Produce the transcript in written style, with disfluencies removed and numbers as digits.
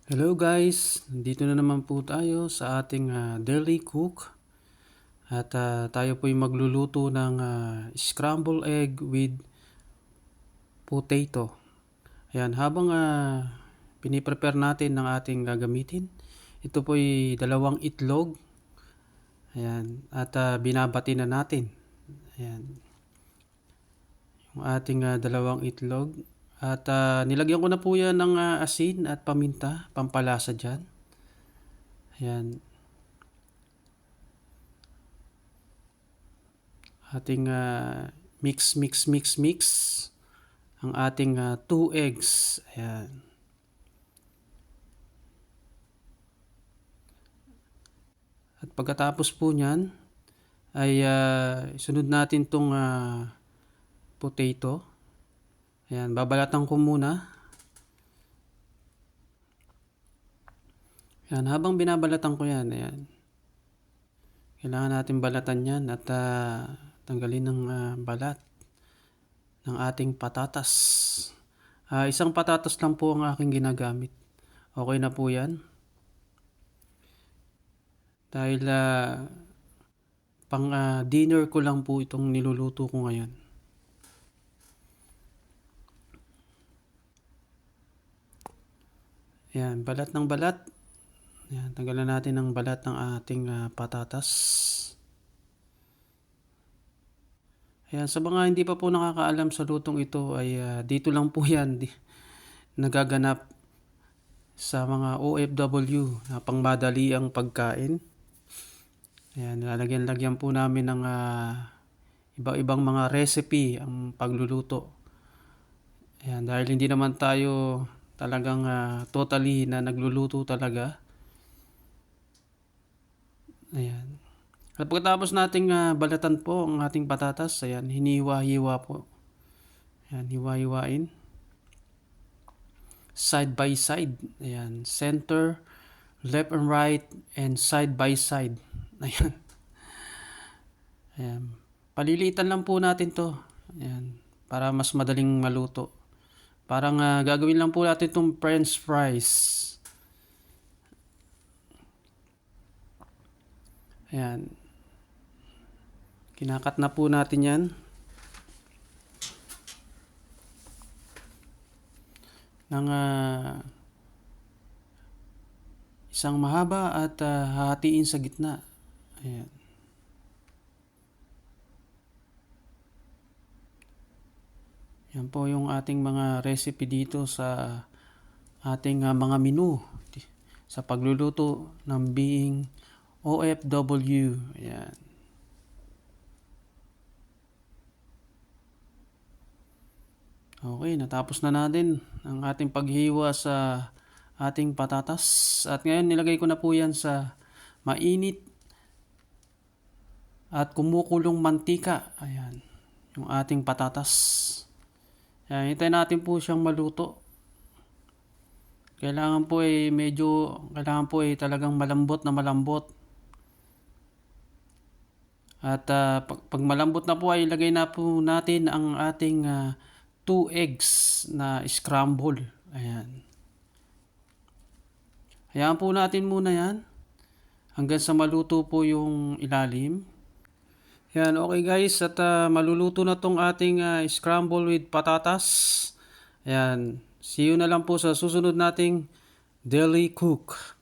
Hello guys, dito na naman po tayo sa ating daily cook at tayo po ay magluluto ng scrambled egg with potato. Ayan, habang piniprepare natin ng ating gagamitin, ito po ay dalawang itlog. Ayan, at binabati na natin. Ayan, yung ating dalawang itlog. At nilagyan ko na po yan ng asin at paminta, pampalasa dyan. Ayan. Ating mix ang ating 2 eggs. Ayan. At pagkatapos po niyan ay sunod natin tong potato. Ayan, babalatan ko muna. Ayan, habang binabalatan ko yan, ayan. Kailangan natin balatan yan at tanggalin ng balat ng ating patatas. Isang patatas lang po ang aking ginagamit. Okay na po yan. Dahil pang dinner ko lang po itong niluluto ko ngayon. Ayan, balat ng balat. Ayan, tanggalan natin ng balat ng ating patatas. Ayan, sa mga hindi pa po nakakaalam sa lutong ito ay dito lang po yan nagaganap sa mga OFW na pangmadali ang pagkain. Ayan, lalagyan po namin ng iba-ibang mga recipe ang pagluluto. Ayan, dahil hindi naman tayo talagang totally na nagluluto talaga. Ayan. At pagkatapos nating balatan po ang ating patatas, ayan, hiniwa-hiwa po. Ayan, hiwa-hiwain. Side by side. Ayan, center, left and right, and side by side. Ayan. Ayan. Paliliitan lang po natin to. Ayan, para mas madaling maluto. Parang gagawin lang po natin itong french fries. Ayan. Kinakat na po natin yan. Ng isang mahaba at hahatiin sa gitna. Ayan. Yan po yung ating mga recipe dito sa ating mga menu sa pagluluto ng being OFW. Ayan. Okay, natapos na natin ang ating paghiwa sa ating patatas. At ngayon nilagay ko na po yan sa mainit at kumukulong mantika. Ayan, yung ating patatas. Ayan, hintayin natin po siyang maluto. Kailangan po ay talagang malambot na malambot. At pag malambot na po ay ilagay na po natin ang ating 2 eggs na scramble. Ayan. Hayaan po natin muna yan hanggang sa maluto po yung ilalim. Yan, okay guys, at maluluto na tong ating scramble with patatas. Ayan, see you na lang po sa susunod nating daily cook.